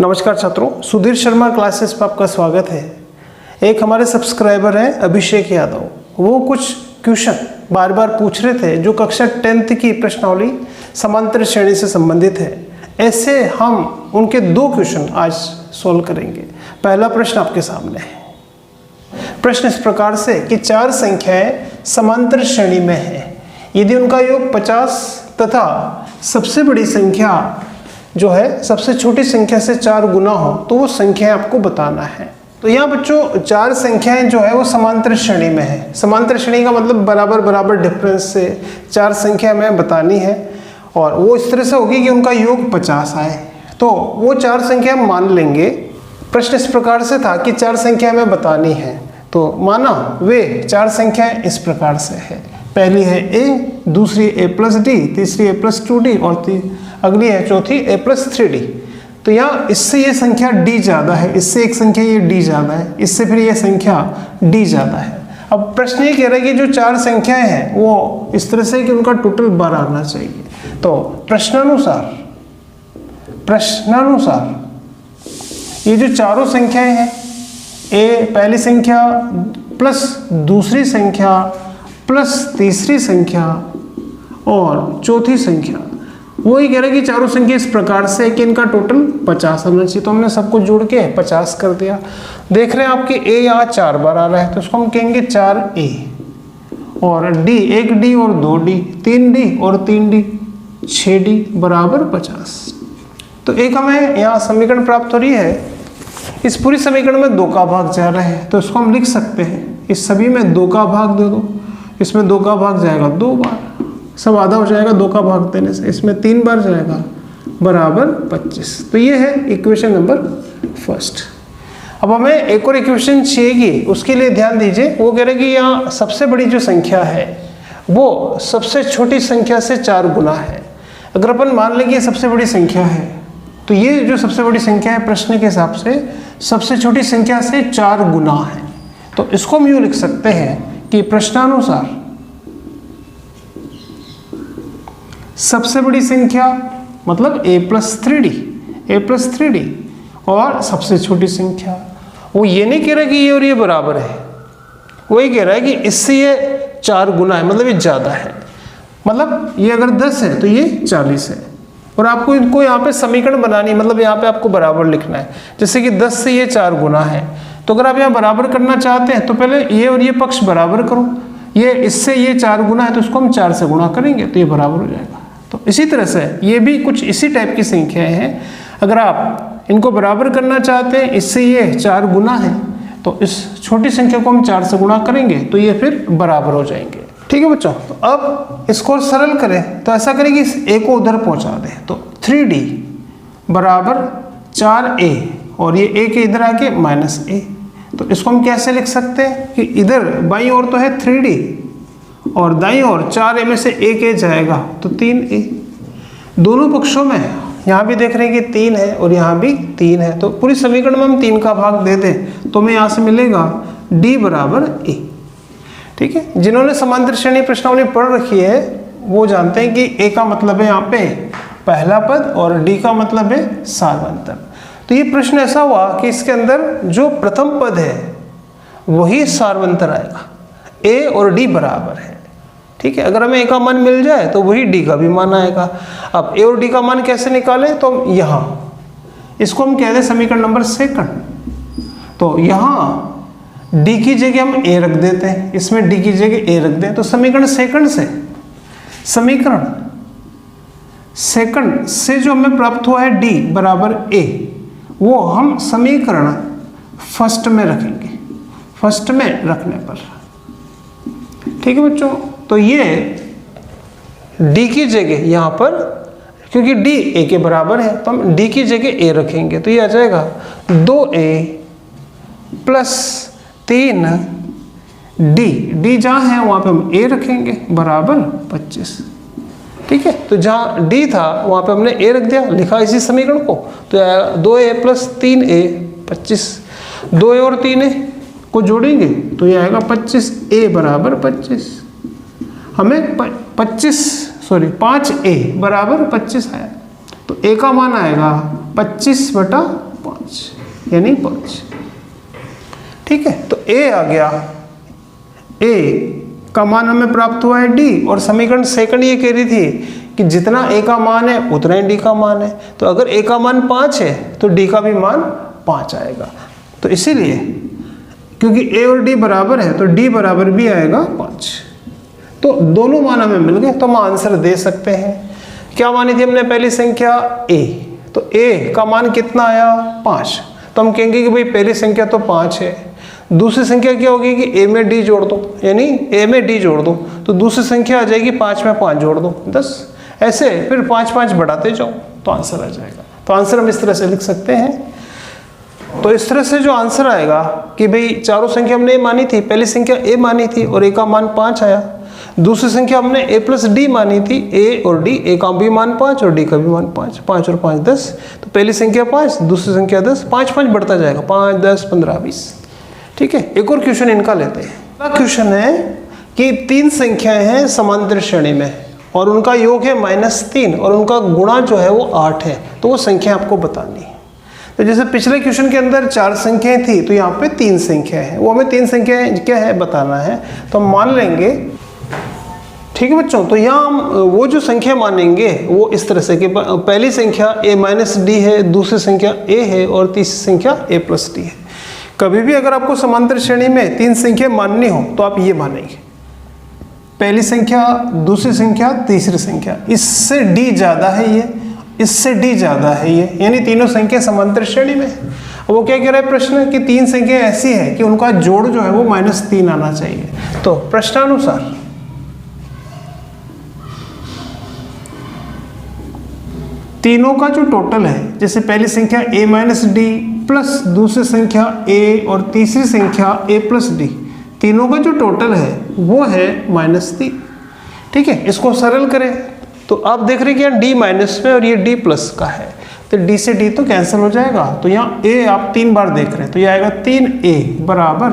नमस्कार छात्रों, सुधीर शर्मा क्लासेस पर आपका स्वागत है। एक हमारे सब्सक्राइबर हैं अभिषेक यादव, वो कुछ क्वेश्चन बार बार पूछ रहे थे जो कक्षा 10th की प्रश्नावली समांतर श्रेणी से संबंधित है। ऐसे हम उनके दो क्वेश्चन आज सॉल्व करेंगे। पहला प्रश्न आपके सामने है। प्रश्न इस प्रकार से कि चार संख्याएं समांतर श्रेणी में है, यदि उनका योग 50 तथा सबसे बड़ी संख्या जो है सबसे छोटी संख्या से 4 गुना हो तो वो संख्याएं आपको बताना है। तो यहाँ बच्चों चार संख्याएं जो है वो समांतर श्रेणी में है। समांतर श्रेणी का मतलब बराबर बराबर डिफरेंस से चार संख्या में बतानी है और वो इस तरह से होगी कि उनका योग 50 आए। तो वो चार संख्या मान लेंगे। प्रश्न इस प्रकार से था कि चार संख्या में बतानी है, तो माना वे चार संख्याएं इस प्रकार से है। पहली है a, दूसरी a+d, तीसरी a+2d और अगली है चौथी a+3d। तो यहाँ इससे ये संख्या d ज़्यादा है, इससे एक संख्या ये d ज़्यादा है, इससे फिर ये संख्या d ज़्यादा है। अब प्रश्न ये कह रहा है कि जो चार संख्याएं हैं वो इस तरह से कि उनका टोटल 12 आना चाहिए। तो प्रश्नानुसार ये जो चारों संख्याएं हैं, a पहली संख्या प्लस दूसरी संख्या प्लस तीसरी संख्या और चौथी संख्या, वो ही कह रहे हैं कि चारों संख्या इस प्रकार से है कि इनका टोटल 50 आना चाहिए। तो हमने सबको जोड़ के 50 कर दिया। देख रहे हैं आपके a यहाँ 4 बार आ रहा है, तो उसको हम कहेंगे 4a और d, 1d और 2d, 3d और 3d, 6d बराबर 50। तो एक हमें यहाँ समीकरण प्राप्त हो रही है। इस पूरी समीकरण में 2 का भाग जा रहा है, तो इसको हम लिख सकते हैं इस सभी में 2 का भाग दे दो। इसमें 2 का भाग जाएगा 2 बार, सब आधा हो जाएगा 2 का भाग देने से। इसमें 3 बार जाएगा बराबर 25। तो ये है इक्वेशन नंबर फर्स्ट। अब हमें एक और इक्वेशन चाहिए, उसके लिए ध्यान दीजिए। वो कह रहे हैं कि यहाँ सबसे बड़ी जो संख्या है वो सबसे छोटी संख्या से 4 गुना है। अगर अपन मान लें कि ये सबसे बड़ी संख्या है, तो ये जो सबसे बड़ी संख्या है प्रश्न के हिसाब से सबसे छोटी संख्या से 4 गुना है। तो इसको हम यूँ लिख सकते हैं कि प्रश्नानुसार सबसे बड़ी संख्या मतलब a+3d और सबसे छोटी संख्या, वो ये नहीं कह रहा कि ये और ये बराबर है, वो ये कह रहा है कि इससे ये 4 गुना है, मतलब ये ज़्यादा है। मतलब ये अगर 10 है तो ये 40 है। और आपको इनको यहाँ पे समीकरण बनानी है, मतलब यहाँ पे आपको बराबर लिखना है। जैसे कि 10 से ये 4 गुना है, तो अगर आप यहाँ बराबर करना चाहते हैं तो पहले ये और ये पक्ष बराबर करो। ये इससे ये 4 गुना है तो इसको हम 4 से गुणा करेंगे तो ये बराबर हो जाएगा। तो इसी तरह से ये भी कुछ इसी टाइप की संख्याएं हैं। अगर आप इनको बराबर करना चाहते हैं, इससे ये 4 गुना है तो इस छोटी संख्या को हम 4 से गुणा करेंगे तो ये फिर बराबर हो जाएंगे। ठीक है बच्चों, तो अब इसको सरल करें तो ऐसा करें कि इस a को उधर पहुंचा दें। तो 3d बराबर 4a और ये a के इधर आके -a। तो इसको हम कैसे लिख सकते हैं कि इधर बाईं ओर तो है 3d और दाईं ओर 4a में से एक a जाएगा तो 3a। दोनों पक्षों में यहाँ भी देख रहे हैं कि 3 है और यहाँ भी 3 है, तो पूरी समीकरण में हम 3 का भाग दे दें तो हमें यहाँ से मिलेगा d बराबर a। ठीक है, जिन्होंने समांतर श्रेणी प्रश्नावली पढ़ रखी है वो जानते हैं कि a का मतलब है यहाँ पे पहला पद और d का मतलब है सार्वंतर। तो ये प्रश्न ऐसा हुआ कि इसके अंदर जो प्रथम पद है वही सार्वंतर आएगा, a और d बराबर है। ठीक है, अगर हमें a का मान मिल जाए तो वही d का भी मान आएगा। अब a और d का मान कैसे निकालें, तो यहाँ इसको हम कह दें समीकरण नंबर 2। तो यहाँ d की जगह हम a रख देते हैं, इसमें d की जगह a रख दें। तो समीकरण सेकंड से जो हमें प्राप्त हुआ है d बराबर a, वो हम समीकरण फर्स्ट में रखेंगे, फर्स्ट में रखने पर। ठीक है बच्चों, तो ये d की जगह यहाँ पर, क्योंकि d a के बराबर है तो हम d की जगह a रखेंगे तो ये आ जाएगा 2a प्लस 3d जहाँ है वहाँ पे हम a रखेंगे बराबर 25। ठीक है, तो जहाँ d था वहाँ पे हमने a रख दिया, लिखा इसी समीकरण को। तो 2a प्लस 3a 25, 2a और 3a को जोड़ेंगे तो ये आएगा 25a बराबर 25। हमें 5a बराबर 25 आया। तो a का मान आएगा 25/25। 5 यानी 5। ठीक है, तो ए आ गया, ए का मान हमें प्राप्त हुआ है डी, और समीकरण सेकंड ये कह रही थी कि जितना ए का मान है उतना ही डी का मान है। तो अगर ए का मान 5 है तो डी का भी मान 5 आएगा। तो इसीलिए क्योंकि ए और डी बराबर है तो डी बराबर भी आएगा 5। तो दोनों मान हमें मिल गए, तो हम आंसर दे सकते हैं। क्या मानी थी हमने पहली संख्या ए, तो ए का मान कितना आया 5, तो हम कहेंगे कि भाई पहली संख्या तो 5 है। दूसरी संख्या क्या होगी कि ए में डी जोड़ दो, यानी ए में डी जोड़ दो, तो दूसरी संख्या आ जाएगी 5 में 5 जोड़ दो 10। ऐसे फिर 5 5 बढ़ाते जाओ तो आंसर आ जाएगा। तो आंसर हम इस तरह से लिख सकते हैं। तो इस तरह से जो आंसर आएगा कि भाई चारों संख्या हमने ए मानी थी, पहली संख्या ए मानी थी और ए का मान 5 आया। दूसरी संख्या हमने ए प्लस डी मानी थी, ए और डी, ए का भी मान 5 और डी का भी मान 5, 5 और 5 10। तो पहली संख्या 5, दूसरी संख्या 10, 5 5 बढ़ता जाएगा, 5 10 15 20। ठीक है, एक और क्वेश्चन इनका लेते हैं। अगला क्वेश्चन है कि 3 संख्याएं हैं समांतर श्रेणी में और उनका योग है -3 और उनका गुणा जो है वो 8 है, तो वो संख्या आपको बतानी है। तो जैसे पिछले क्वेश्चन के अंदर 4 संख्याएं थी, तो यहाँ पे 3 संख्याएं हैं, वो हमें 3 संख्याएं क्या है बताना है। तो हम मान लेंगे, ठीक है बच्चों, तो यहाँ हम वो जो संख्या मानेंगे वो इस तरह से कि पहली संख्या a माइनस डी है, दूसरी संख्या a है और तीसरी संख्या a प्लस डी है। कभी भी अगर आपको समांतर श्रेणी में 3 संख्या माननी हो तो आप ये मानेंगे, पहली संख्या, दूसरी संख्या, तीसरी संख्या, इससे d ज़्यादा है ये, इससे d ज़्यादा है ये, यानी तीनों संख्या समांतर श्रेणी में। वो क्या कह रहा है प्रश्न कि 3 संख्या ऐसी है कि उनका जोड़ जो है वो -3 आना चाहिए। तो प्रश्नानुसार तीनों का जो टोटल है, जैसे पहली संख्या a माइनस डी प्लस दूसरी संख्या a और तीसरी संख्या a प्लस डी, तीनों का जो टोटल है वो है -3। ठीक है, इसको सरल करें तो आप देख रहे हैं कि यहाँ d माइनस में और ये d प्लस का है, तो d से d तो कैंसिल हो जाएगा। तो यहाँ a आप 3 बार देख रहे हैं, तो ये आएगा 3a बराबर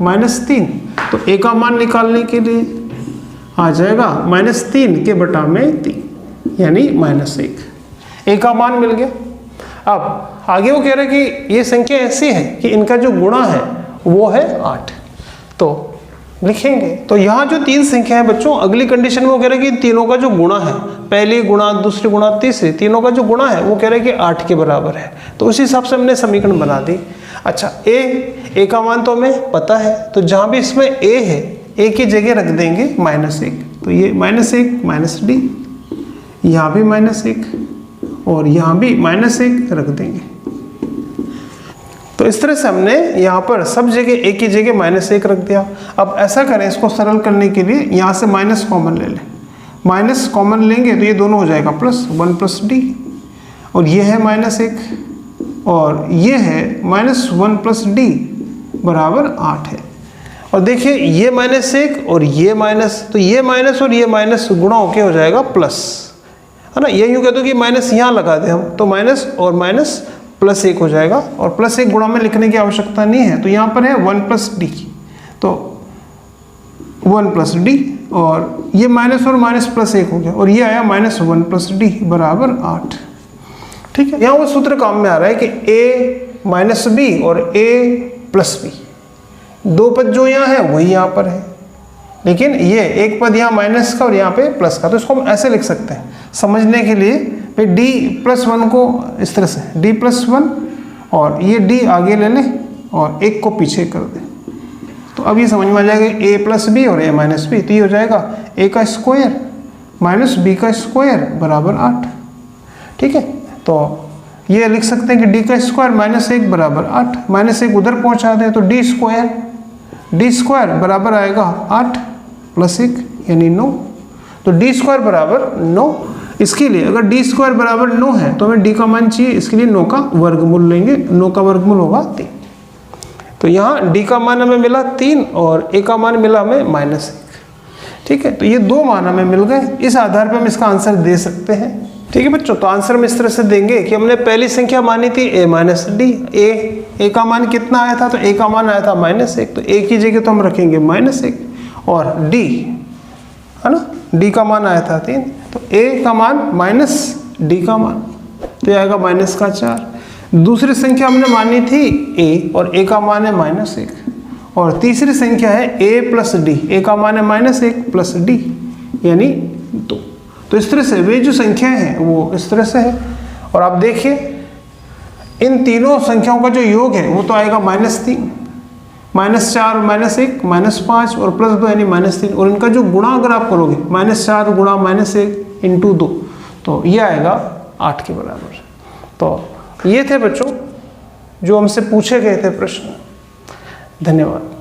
-3। तो a का मान निकालने के लिए आ जाएगा -3 के बटा में 3 यानी -1। a का मान मिल गया। अब आगे वो कह रहे हैं कि ये संख्या ऐसी है कि इनका जो गुणा है वो है 8, तो लिखेंगे। तो यहाँ जो 3 संख्या है बच्चों, अगली कंडीशन में वो कह रहे हैं कि तीनों का जो गुणा है, पहली गुणा, दूसरी गुणा, तीसरी, तीनों का जो गुणा है वो कह रहे हैं कि 8 के बराबर है। तो उस हिसाब से हमने समीकरण बना दी। अच्छा, a का मान तो हमें पता है, तो जहाँ भी इसमें a है, a की जगह रख देंगे -1, तो ये -1 माइनस डी, यहाँ भी -1 और यहाँ भी -1 रख देंगे। तो इस तरह से हमने यहाँ पर सब जगह a की जगह -1 रख दिया। अब ऐसा करें, इसको सरल करने के लिए यहाँ से माइनस कॉमन ले लें, माइनस कॉमन लेंगे तो ये दोनों हो जाएगा +1 प्लस डी, और ये है -1 और ये है -1 प्लस डी बराबर 8 है। और देखिए ये -1 और ये माइनस, तो ये माइनस और ये माइनस गुणा होके हो जाएगा प्लस, है ना। ये यूँ कहते हो कि माइनस यहाँ लगा दें हम, तो माइनस और माइनस +1 हो जाएगा, और +1 गुणा में लिखने की आवश्यकता नहीं है। तो यहाँ पर है 1 प्लस डी, तो 1 प्लस डी, और ये माइनस और माइनस +1 हो गया, और ये आया -1 प्लस डी बराबर 8। ठीक है, यहाँ वो सूत्र काम में आ रहा है कि a माइनस बी और a प्लस बी, 2 पद जो यहाँ है वही यहाँ पर है, लेकिन ये एक पद यहाँ माइनस का और यहाँ पे प्लस का। तो इसको हम ऐसे लिख सकते हैं समझने के लिए, भाई d+1 को इस तरह से d+1 और ये d आगे ले लें और 1 को पीछे कर दें, तो अब ये समझ में आ जाएगा a प्लस बी और a माइनस बी, तो ये हो जाएगा a का स्क्वायर माइनस b का स्क्वायर बराबर 8। ठीक है, तो ये लिख सकते हैं कि d का स्क्वायर -1 बराबर 8, -1 उधर पहुँचा दें तो d स्क्वायर बराबर आएगा 8 + 1 यानी 9, तो d स्क्वायर बराबर 9। इसके लिए अगर d स्क्वायर बराबर 9 है तो हमें d का मान चाहिए, इसके लिए 9 का वर्गमूल लेंगे, 9 का वर्गमूल होगा 3। तो यहाँ d का मान हमें मिला 3 और a का मान मिला हमें -1। ठीक है, तो ये 2 मान हमें मिल गए, इस आधार पर हम इसका आंसर दे सकते हैं। ठीक है बच्चों, तो आंसर हम इस तरह से देंगे कि हमने पहली संख्या मानी थी a माइनस डी, a का मान कितना आया था, तो a का मान आया था -1, तो a की जगह तो हम रखेंगे -1, और d है ना, d का मान आया था 3, तो a का मान माइनस d का मान, तो ये आएगा -4, दूसरी संख्या हमने मानी थी a और a का मान है -1 और तीसरी संख्या है a प्लस डी, a का मान है -1 प्लस डी यानी 2। तो इस तरह से वे जो संख्याएं हैं वो इस तरह से है। और आप देखिए इन तीनों संख्याओं का जो योग है वो तो आएगा -3, -4, -1, -5 और +2 यानी -3। और इनका जो गुणा अगर आप करोगे -4 गुणा -1 इंटू 2 तो ये आएगा 8 के बराबर। तो ये थे बच्चों जो हमसे पूछे गए थे प्रश्न। धन्यवाद।